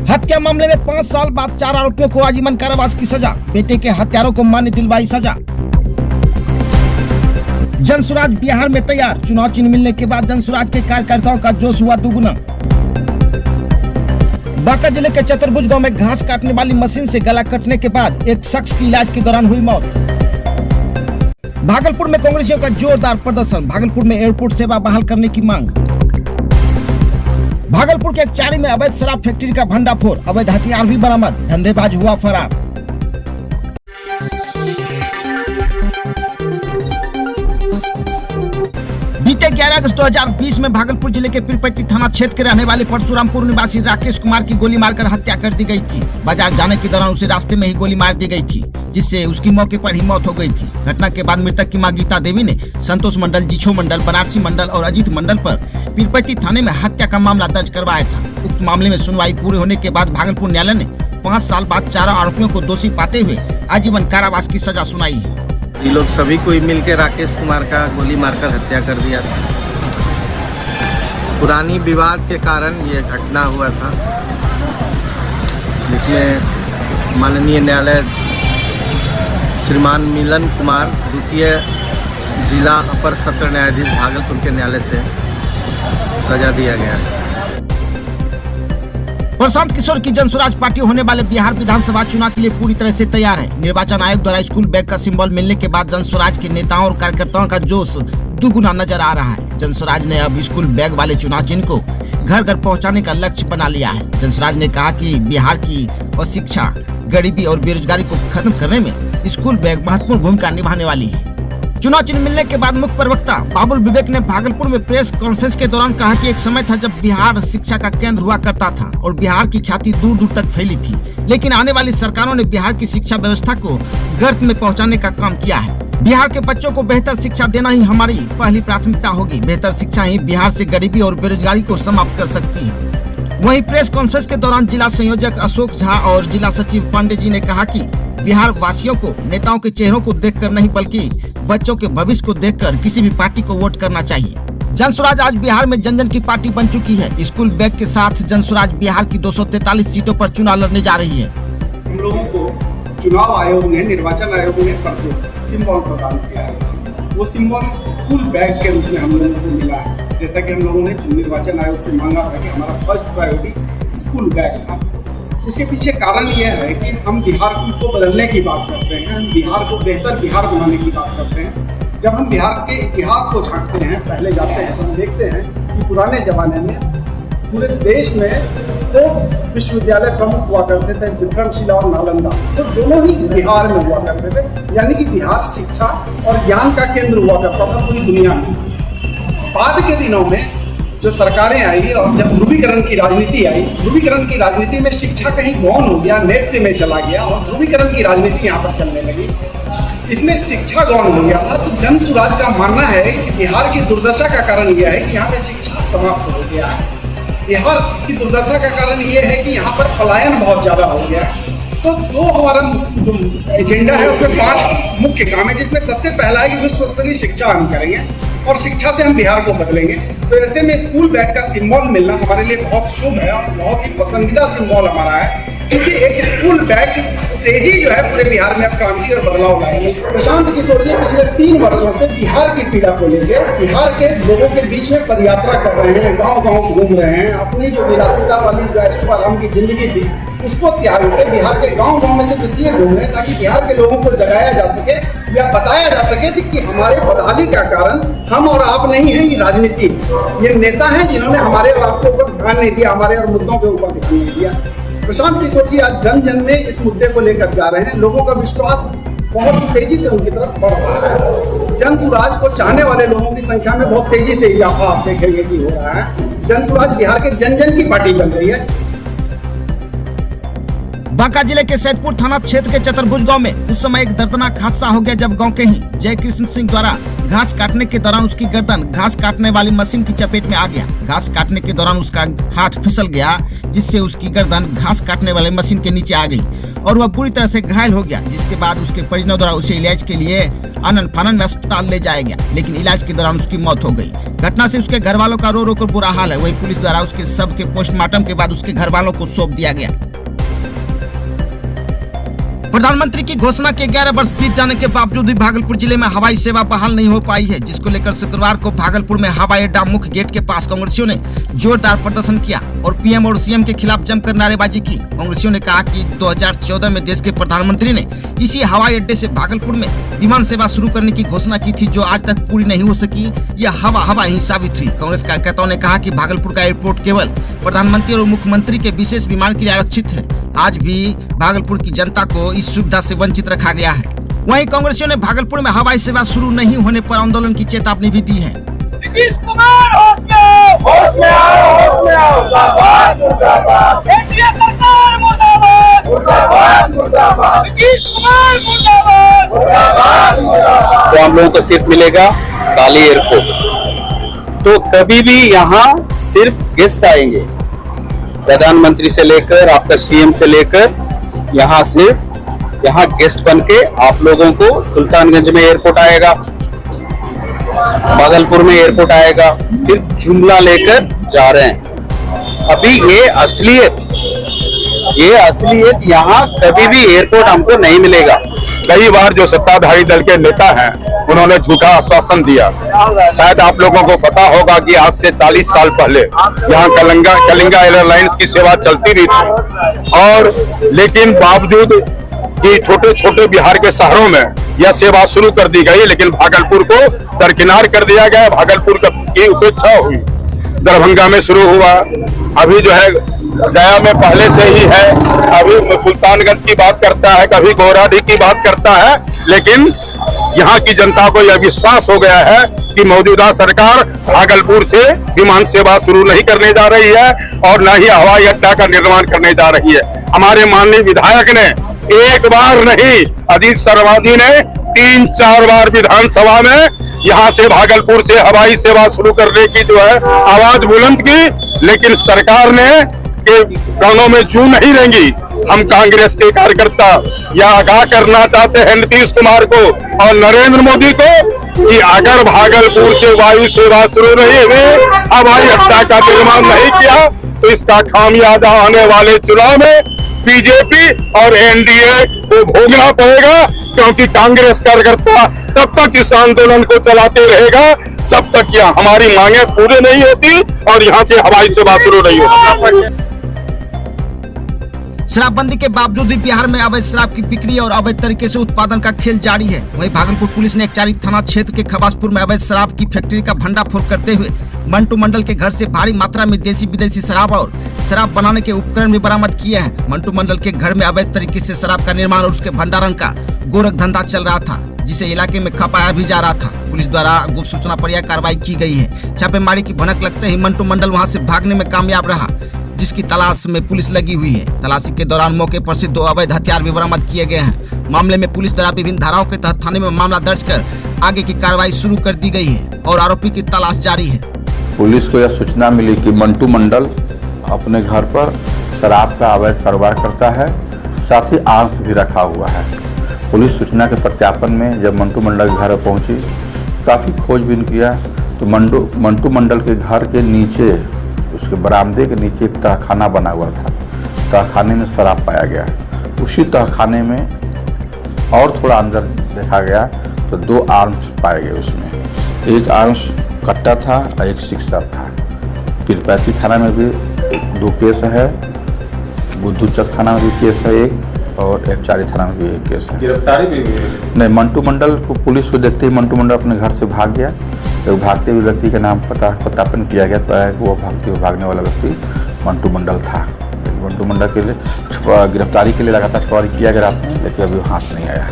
हत्या मामले में 5 साल बाद 4 आरोपियों को आजीवन कारावास की सजा। बेटे के हत्यारों को मां ने दिलवाई सजा। जनसुराज बिहार में तैयार। चुनाव चिन्ह मिलने के बाद जनसुराज के कार्यकर्ताओं का जोश हुआ दुगुना। बांका जिले के चतुर्भुज गांव में घास काटने वाली मशीन से गला कटने के बाद एक शख्स की इलाज के दौरान हुई मौत। भागलपुर में कांग्रेसियों का जोरदार प्रदर्शन। भागलपुर में एयरपोर्ट सेवा बहाल करने की मांग। भागलपुर के एक चारी में अवैध शराब फैक्ट्री का भंडाफोड़। अवैध हथियार भी बरामद। धंधेबाज हुआ फरार। बीते 11 अगस्त 2020 में भागलपुर जिले के पीरपैती थाना क्षेत्र के रहने वाले परशुरामपुर निवासी राकेश कुमार की गोली मारकर हत्या कर दी गई थी। बाजार जाने के दौरान उसे रास्ते में ही गोली मार दी गई थी, जिससे उसकी मौके पर ही मौत हो गई थी। घटना के बाद मृतक की मां गीता देवी ने संतोष मंडल, जीछो मंडल, बनारसी मंडल और अजीत मंडल पर पीरपैती थाने में हत्या का मामला दर्ज करवाया था। उक्त मामले में सुनवाई पूरे होने के बाद भागलपुर न्यायालय ने 5 साल बाद 4 आरोपियों को दोषी पाते हुए आजीवन कारावास की सजा सुनाई है। ये लोग सभी को मिल के राकेश कुमार का गोली मारकर हत्या कर दिया था। पुरानी विवाद के कारण ये घटना हुआ था, जिसमें माननीय न्यायालय श्रीमान मिलन कुमार, द्वितीय जिला अपर सत्र न्यायाधीश भागलपुर के न्यायालय से सजा दिया गया। प्रशांत किशोर की जनसुराज पार्टी होने वाले बिहार विधानसभा चुनाव के लिए पूरी तरह से तैयार है। निर्वाचन आयोग द्वारा स्कूल बैग का सिंबल मिलने के बाद जनसुराज के नेताओं और कार्यकर्ताओं का जोश दुगुना नजर आ रहा है। जनसुराज ने अब स्कूल बैग वाले चुनाव चिन्ह को घर घर पहुंचाने का लक्ष्य बना लिया है। जनसुराज ने कहा कि बिहार की अशिक्षा, गरीबी और बेरोजगारी को खत्म करने में स्कूल बैग महत्वपूर्ण भूमिका निभाने वाली है। चुनाव चिन्ह मिलने के बाद मुख्य प्रवक्ता बाबुल विवेक ने भागलपुर में प्रेस कॉन्फ्रेंस के दौरान कहा कि एक समय था जब बिहार शिक्षा का केंद्र हुआ करता था और बिहार की ख्याति दूर दूर तक फैली थी, लेकिन आने वाली सरकारों ने बिहार की शिक्षा व्यवस्था को गर्त में पहुंचाने का काम किया है। बिहार के बच्चों को बेहतर शिक्षा देना ही हमारी पहली प्राथमिकता होगी। बेहतर शिक्षा ही बिहार से गरीबी और बेरोजगारी को समाप्त कर सकती है। वहीं प्रेस कॉन्फ्रेंस के दौरान जिला संयोजक अशोक झा और जिला सचिव पांडे जी ने कहा कि बिहार वासियों को नेताओं के चेहरों को देखकर नहीं बल्कि बच्चों के भविष्य को देखकर किसी भी पार्टी को वोट करना चाहिए। जनसुराज आज बिहार में जन जन की पार्टी बन चुकी है। स्कूल बैग के साथ जनसुराज बिहार की 243 सीटों पर चुनाव लड़ने जा रही है। हम लोगों को चुनाव आयोग ने, निर्वाचन आयोग ने परसों सिंबल प्रदान किया है। वो सिंबल स्कूल बैग के रूप में हम लोगों को मिला है। जैसा कि हम लोगों ने निर्वाचन आयोग से मांगा था कि हमारा फर्स्ट प्रायोरिटी स्कूल बैग था। उसके पीछे कारण यह है कि हम बिहार को बदलने की बात करते हैं, हम बिहार को बेहतर बिहार बनाने की बात करते हैं। जब हम बिहार के इतिहास को झांकते हैं, पहले जाते हैं तो हम देखते हैं कि पुराने जमाने में पूरे देश में 2 विश्वविद्यालय प्रमुख हुआ करते थे, विक्रमशिला और नालंदा। तो दोनों ही बिहार में हुआ करते थे, यानी कि बिहार शिक्षा और ज्ञान का केंद्र हुआ करता था पूरी दुनिया में। बाद के दिनों में जो सरकारें आई और जब ध्रुवीकरण की राजनीति आई, ध्रुवीकरण की राजनीति में शिक्षा कहीं गौण हो गया, नैत्य में चला गया और ध्रुवीकरण की राजनीति यहाँ पर चलने लगी। इसमें शिक्षा गौण हो गया था। तो जनसुराज का मानना है कि बिहार की दुर्दशा का कारण यह है कि यहाँ पे शिक्षा समाप्त हो गया है। बिहार की दुर्दशा का कारण यह है कि यहाँ पर पलायन बहुत ज्यादा हो गया है। तो 2 हमारा एजेंडा है, उसमें 5 मुख्य काम है, जिसमें सबसे पहला है कि विश्व स्तरीय शिक्षा हम करेंगे और शिक्षा से हम बिहार को बदलेंगे। तो ऐसे में स्कूल बैग का सिंबल मिलना हमारे लिए बहुत शुभ है और बहुत ही पसंदीदा सिंबल हमारा है, क्योंकि एक स्कूल बैग से ही जो है पूरे बिहार में अब क्रांति और बदलाव लाएंगे। प्रशांत किशोर जी पिछले 3 वर्षों से बिहार की पीड़ा को लेकर बिहार के लोगों के बीच में पदयात्रा कर रहे हैं, गाँव-गाँव घूम रहे हैं। अपनी जो विलासिता वाली जो ऐशोआराम की जिंदगी थी उसको त्याग के बिहार के गाँव-गाँव में सिर्फ इसलिए घूम रहे हैं ताकि बिहार के लोगों को जगाया जा सके या बताया जा सके कि हमारे बदहाली का कारण हम और आप नहीं है, ये राजनीति, ये नेता हैं जिन्होंने हमारे और आपके ऊपर ध्यान नहीं दिया, हमारे और मुद्दों के ऊपर ध्यान नहीं दिया। प्रशांत किशोर जी आज जन जन में इस मुद्दे को लेकर जा रहे हैं। लोगों का विश्वास बहुत तेजी से उनकी तरफ बढ़ रहा है। जनसुराज को चाहने वाले लोगों की संख्या में बहुत तेजी से इजाफा आप देखेंगे कि हो रहा है। जनसुराज बिहार के जन जन की पार्टी बन रही है। बांका जिले के सैदपुर थाना क्षेत्र के चतुर्भुज गांव में उस समय एक दर्दनाक हादसा हो गया जब गांव के ही जय कृष्ण सिंह द्वारा घास काटने के दौरान उसकी गर्दन घास काटने वाली मशीन की चपेट में आ गया। घास काटने के दौरान उसका हाथ फिसल गया, जिससे उसकी गर्दन घास काटने वाले मशीन के नीचे आ गई और वह बुरी तरह से घायल हो गया। जिसके बाद उसके परिजनों द्वारा उसे इलाज के लिए आनन फानन में अस्पताल ले जाया गया, लेकिन इलाज के दौरान उसकी मौत हो गई। घटना से उसके घर वालों का रो रो कर बुरा हाल है। वही पुलिस द्वारा उसके शव के पोस्टमार्टम के बाद उसके घर वालों को सौंप दिया गया। प्रधानमंत्री की घोषणा के 11 वर्ष बीत जाने के बावजूद भी भागलपुर जिले में हवाई सेवा बहाल नहीं हो पाई है, जिसको लेकर शुक्रवार को भागलपुर में हवाई अड्डा मुख्य गेट के पास कांग्रेसियों ने जोरदार प्रदर्शन किया और पीएम और सीएम के खिलाफ जमकर नारेबाजी की। कांग्रेसियों ने कहा कि 2014 में देश के प्रधानमंत्री ने इसी हवाई अड्डे से भागलपुर में विमान सेवा शुरू करने की घोषणा की थी, जो आज तक पूरी नहीं हो सकी। यह हवा ही साबित हुई। कांग्रेस कार्यकर्ताओं ने कहा कि भागलपुर का एयरपोर्ट केवल प्रधानमंत्री और मुख्यमंत्री के विशेष विमान के लिए आरक्षित है। आज भी भागलपुर की जनता को इस सुविधा से वंचित रखा गया है। वहीं कांग्रेसियों ने भागलपुर में हवाई सेवा शुरू नहीं होने पर आंदोलन की चेतावनी भी दी है। नीतीश कुमार एनडीए सरकार मुर्दाबाद, नीतीश कुमार मुर्दाबाद। तो हम लोगों को सिर्फ मिलेगा काली एयरपोर्ट। तो कभी भी यहाँ सिर्फ गेस्ट आएंगे, प्रधानमंत्री से लेकर आपका सीएम से लेकर यहाँ गेस्ट बन के आप लोगों को सुल्तानगंज में एयरपोर्ट आएगा, भागलपुर में एयरपोर्ट आएगा, सिर्फ जुमला लेकर जा रहे हैं। अभी ये असलियत यहाँ कभी भी एयरपोर्ट हमको नहीं मिलेगा। कई बार जो सत्ताधारी दल के नेता हैं उन्होंने झूठा आश्वासन दिया। शायद आप लोगों को पता होगा कि आज से 40 साल पहले यहाँ कलिंगा एयरलाइंस की सेवा चलती भी थी, और लेकिन बावजूद कि छोटे छोटे बिहार के शहरों में यह सेवा शुरू कर दी गई, लेकिन भागलपुर को दरकिनार कर दिया गया। भागलपुर की उपेक्षा हुई। दरभंगा में शुरू हुआ, अभी जो है गया में पहले से ही है, अभी सुल्तानगंज की बात करता है, कभी गोराडी की बात करता है, लेकिन यहाँ की जनता को यह विश्वास हो गया है कि मौजूदा सरकार भागलपुर से विमान सेवा शुरू नहीं करने जा रही है और न ही हवाई अड्डा का निर्माण करने जा रही है। हमारे माननीय विधायक ने एक बार नहीं, अजीत सरवादी ने 3-4 बार विधानसभा में यहाँ से भागलपुर से हवाई सेवा शुरू करने की जो है आवाज बुलंद की, लेकिन सरकार ने के कानों में जू नहीं रेंगी। हम कांग्रेस के कार्यकर्ता यह आगाह करना चाहते हैं नीतीश कुमार को और नरेंद्र मोदी को कि अगर भागलपुर से वायु सेवा शुरू नहीं हुई, हवाई अड्डा का निर्माण नहीं किया, तो इसका खामियाजा आने वाले चुनाव में बीजेपी और एनडीए को भोगना पड़ेगा, क्योंकि कांग्रेस कार्यकर्ता तब तक इस आंदोलन को चलाते रहेगा जब तक यह हमारी मांगे पूरी नहीं होती और यहाँ से हवाई सेवा शुरू नहीं होती। शराबबंदी के बावजूद भी बिहार में अवैध शराब की बिक्री और अवैध तरीके से उत्पादन का खेल जारी है। वहीं भागलपुर पुलिस ने एकचारी थाना क्षेत्र के खबासपुर में अवैध शराब की फैक्ट्री का भंडाफोड़ करते हुए मंटू मंडल के घर से भारी मात्रा में देसी विदेशी शराब और शराब बनाने के उपकरण भी बरामद किए हैं। मंटू मंडल के घर में अवैध तरीके से शराब का निर्माण और उसके भंडारण का गोरख धंधा चल रहा था, जिसे इलाके में खपाया भी जा रहा था। पुलिस द्वारा गुप्त सूचना पर यह कार्रवाई की गई है। छापेमारी की भनक लगते ही मंटू मंडल वहां से भागने में कामयाब रहा, जिसकी तलाश में पुलिस लगी हुई है। तलाशी के दौरान मौके पर से 2 अवैध हथियार भी बरामद किए गए हैं। मामले में पुलिस द्वारा विभिन्न धाराओं के तहत थाने में मामला दर्ज कर आगे की कार्रवाई शुरू कर दी गई है और आरोपी की तलाश जारी है। पुलिस को यह सूचना मिली कि मंटू मंडल अपने घर पर शराब का अवैध कारोबार करता है, साथ ही आर्म्स भी रखा हुआ है। पुलिस सूचना के सत्यापन में जब मंटू मंडल के घर पहुंची, काफ़ी खोजबीन किया तो मंटू मंडल के घर के नीचे, उसके बरामदे के नीचे एक तहखाना बना हुआ था। तहखाने में शराब पाया गया। उसी तहखाने में और थोड़ा अंदर देखा गया तो 2 आर्म्स पाए गए। उसमें एक आर्म्स कट्टा था और एक सिक्सर था। पीरपैंती थाना में भी 2 केस है, बुद्धूचक थाना में भी केस है एक, और एकचारी थाना में भी एक केस है। गिरफ्तारी भी हुई है? नहीं, मंटू मंडल को पुलिस को देखते ही मंटू मंडल अपने घर से भाग गया। जब भागते हुए व्यक्ति का नाम सत्यापन किया गया तो वो भागने वाला व्यक्ति मंटू मंडल था। मंटू मंडल के लिए गिरफ्तारी के लिए लगातार छापेमारी किया गया, लेकिन अभी हाथ नहीं आया।